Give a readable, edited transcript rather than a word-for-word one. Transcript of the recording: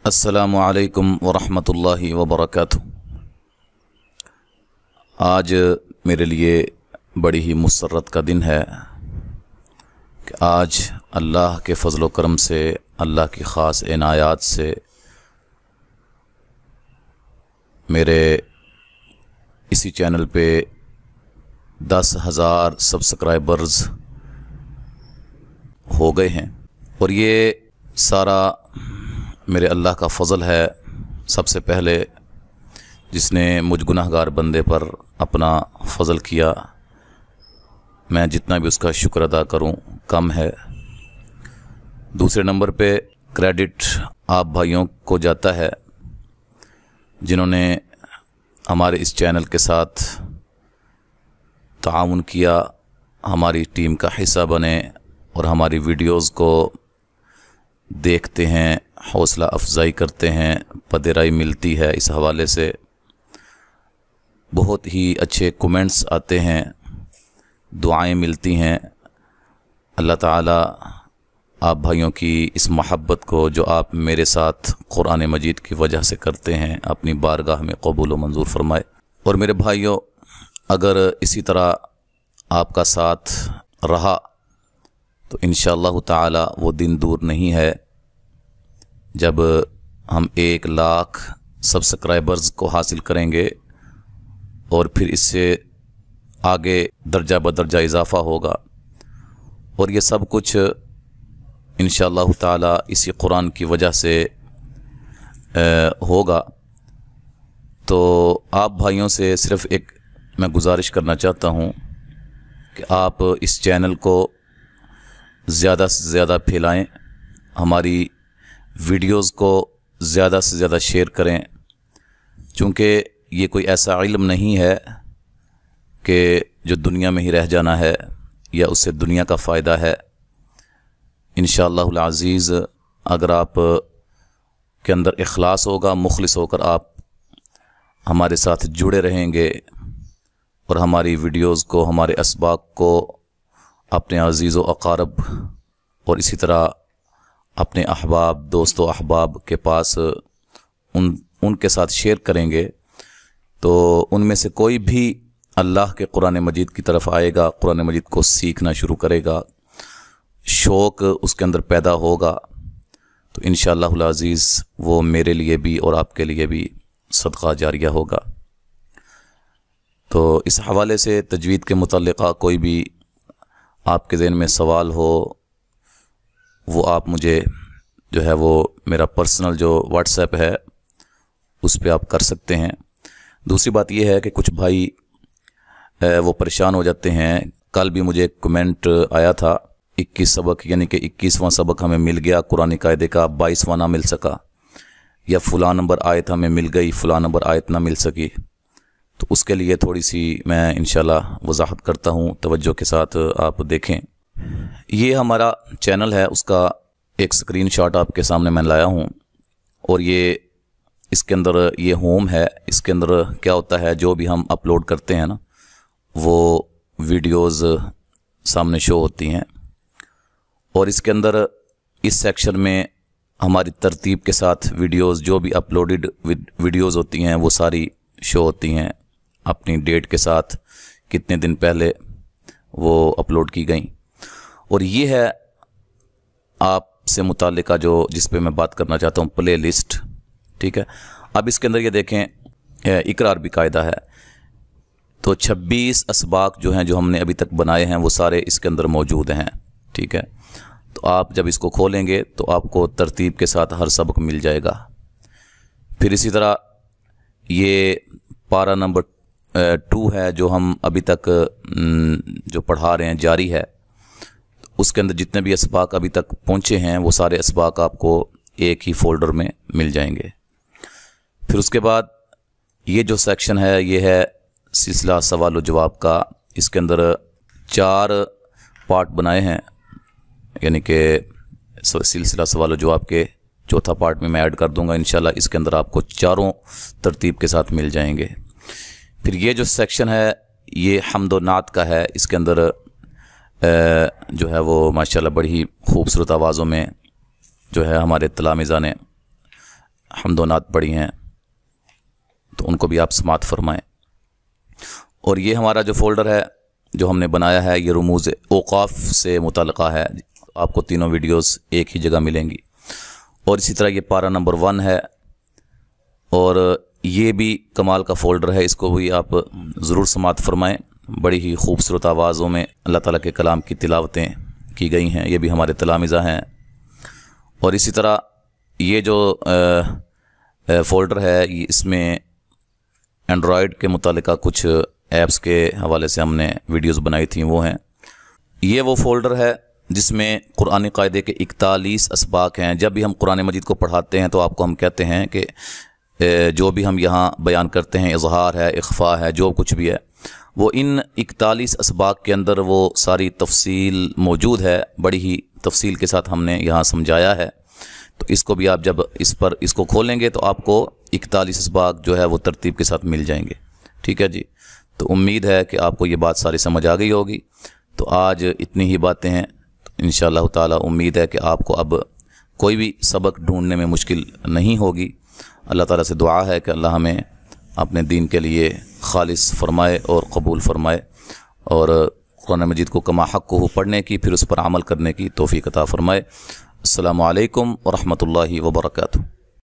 अस्सलामु अलैकुम वरहमतुल्लाहि वबरकातुह। आज मेरे लिए बड़ी ही मुसर्रत का दिन है कि आज अल्लाह के फ़ज़ल व करम से, अल्लाह की ख़ास इनायात से मेरे इसी चैनल पे 10,000 सब्सक्राइबर्स हो गए हैं और ये सारा मेरे अल्लाह का फ़ज़ल है। सबसे पहले जिसने मुझ गुनाहगार बंदे पर अपना फ़ज़ल किया, मैं जितना भी उसका शुक्र अदा करूं कम है। दूसरे नंबर पे क्रेडिट आप भाइयों को जाता है जिन्होंने हमारे इस चैनल के साथ ताउन किया, हमारी टीम का हिस्सा बने और हमारी वीडियोज़ को देखते हैं, हौसला अफजाई करते हैं, पदेराई मिलती है। इस हवाले से बहुत ही अच्छे कमेंट्स आते हैं, दुआएं मिलती हैं। अल्लाह ताला आप भाइयों की इस मोहब्बत को जो आप मेरे साथ कुरान मजीद की वजह से करते हैं, अपनी बारगाह में कबूल व मंजूर फरमाए। और मेरे भाइयों, अगर इसी तरह आपका साथ रहा तो इंशाअल्लाह ताला वो दिन दूर नहीं है जब हम 1 लाख सब्सक्राइबर्स को हासिल करेंगे और फिर इससे आगे दर्जा बदर्जा इजाफ़ा होगा। और ये सब कुछ इंशाअल्लाह ताला इसी कुरान की वजह से होगा। तो आप भाइयों से सिर्फ़ एक मैं गुजारिश करना चाहता हूँ कि आप इस चैनल को ज़्यादा से ज़्यादा फैलाएं, हमारी वीडियोज़ को ज़्यादा से ज़्यादा शेयर करें, चूँकि ये कोई ऐसा इल्म नहीं है कि जो दुनिया में ही रह जाना है या उससे दुनिया का फ़ायदा है। इंशाअल्लाहुल अज़ीज़ अगर आप के अंदर इखलास होगा, मुखलिस होकर आप हमारे साथ जुड़े रहेंगे और हमारी वीडियोज़ को, हमारे असबाक को अपने अज़ीज़ व अक़ारब और इसी तरह अपने अहबाब, दोस्तों अहबाब के पास उनके साथ शेयर करेंगे तो उनमें से कोई भी अल्लाह के कुरान मजीद की तरफ आएगा, कुरान मजीद को सीखना शुरू करेगा, शौक़ उसके अंदर पैदा होगा। तो इंशाअल्लाहुल अज़ीज़ वो मेरे लिए भी और आपके लिए भी सदका जारिया होगा। तो इस हवाले से तजवीद के मुतल्लिक़ा कोई भी आपके ज़हन में सवाल हो वो आप मुझे जो है वो मेरा पर्सनल जो व्हाट्सएप है उस पे आप कर सकते हैं। दूसरी बात ये है कि कुछ भाई वो परेशान हो जाते हैं। कल भी मुझे एक कमेंट आया था 21 सबक यानी कि 21वां सबक हमें मिल गया कुरानी कायदे का, 22वां ना मिल सका, या फ़लाँ नंबर आयत हमें मिल गई, फ़लाँ नंबर आयत ना मिल सकी। तो उसके लिए थोड़ी सी मैं इंशाल्लाह वजाहत करता हूँ, तवज्जो के साथ आप देखें। ये हमारा चैनल है, उसका एक स्क्रीनशॉट आपके सामने मैं लाया हूँ और ये इसके अंदर ये होम है। इसके अंदर क्या होता है, जो भी हम अपलोड करते हैं ना वो वीडियोज़ सामने शो होती हैं और इसके अंदर इस सेक्शन में हमारी तरतीब के साथ वीडियोज़ जो भी अपलोडेड वीडियोज़ होती हैं वो सारी शो होती हैं अपनी डेट के साथ, कितने दिन पहले वो अपलोड की गई। और ये है आपसे मुताल्लिका जो जिस पे मैं बात करना चाहता हूँ, प्ले लिस्ट। ठीक है, अब इसके अंदर ये देखें इकरार भी कायदा है। तो 26 असबाक जो हैं जो हमने अभी तक बनाए हैं वो सारे इसके अंदर मौजूद हैं। ठीक है, तो आप जब इसको खोलेंगे तो आपको तरतीब के साथ हर सबक मिल जाएगा। फिर इसी तरह ये पारा नंबर 2 है जो हम अभी तक जो पढ़ा रहे हैं, जारी है। उसके अंदर जितने भी असबाक अभी तक पहुँचे हैं वो सारे असबाक आपको एक ही फ़ोल्डर में मिल जाएंगे। फिर उसके बाद ये जो सेक्शन है ये है सिलसिला सवाल व जवाब का। इसके अंदर 4 पार्ट बनाए हैं, यानी कि सिलसिला सवाल व जवाब के चौथा पार्ट में मैं ऐड कर दूंगा इंशाल्लाह। इसके अंदर आपको चारों तरतीब के साथ मिल जाएंगे। फिर ये जो सेक्शन है ये हम्द व नात का है। इसके अंदर जो है वो माशाल्लाह बड़ी ही खूबसूरत आवाज़ों में जो है हमारे तलामिज़ा ने हम्दोनात पढ़ी हैं, तो उनको भी आप समात फरमाएँ। और ये हमारा जो फ़ोल्डर है जो हमने बनाया है, ये रमूज़ औक़ाफ़ से मुतल्लिक़ा है। आपको तीनों वीडियोस एक ही जगह मिलेंगी। और इसी तरह ये पारा नंबर 1 है, और ये भी कमाल का फ़ोल्डर है, इसको भी आप ज़रूर समात फरमाएँ। बड़ी ही खूबसूरत आवाज़ों में अल्लाह ताला के कलाम की तिलावतें की गई हैं, ये भी हमारे तलामिज़ा हैं। और इसी तरह ये जो फ़ोल्डर है, ये इसमें एंड्रॉयड के मुतालिका कुछ ऐप्स के हवाले से हमने वीडियोस बनाई थी, वो हैं। ये वो फ़ोल्डर है जिसमें कुरानी कायदे के 41 असबाक हैं। जब भी हम कुरान मजीद को पढ़ाते हैं तो आपको हम कहते हैं कि जो भी हम यहाँ बयान करते हैं, इज़हार है, इख्फ़ा है, जो कुछ भी है, वो इन 41 असबाक के अंदर वो सारी तफसील मौजूद है। बड़ी ही तफसील के साथ हमने यहाँ समझाया है। तो इसको भी आप जब इसको खोलेंगे तो आपको 41 असबाक जो है वो तरतीब के साथ मिल जाएंगे। ठीक है जी। तो उम्मीद है कि आपको ये बात सारी समझ आ गई होगी। तो आज इतनी ही बातें हैं। इंशाअल्लाह ताला उम्मीद है कि आपको अब कोई भी सबक ढूंढने में मुश्किल नहीं होगी। अल्लाह ताला से दुआ है कि अल्लाह हमें अपने दीन के लिए खालिस फरमाए और कबूल फरमाए, और कुरान मजीद को कमा हक़ को पढ़ने की, फिर उस पर अमल करने की तौफ़ीक़ अता फरमाए। अस्सलामु अलैकुम व रहमतुल्लाहि व बरकातुहू।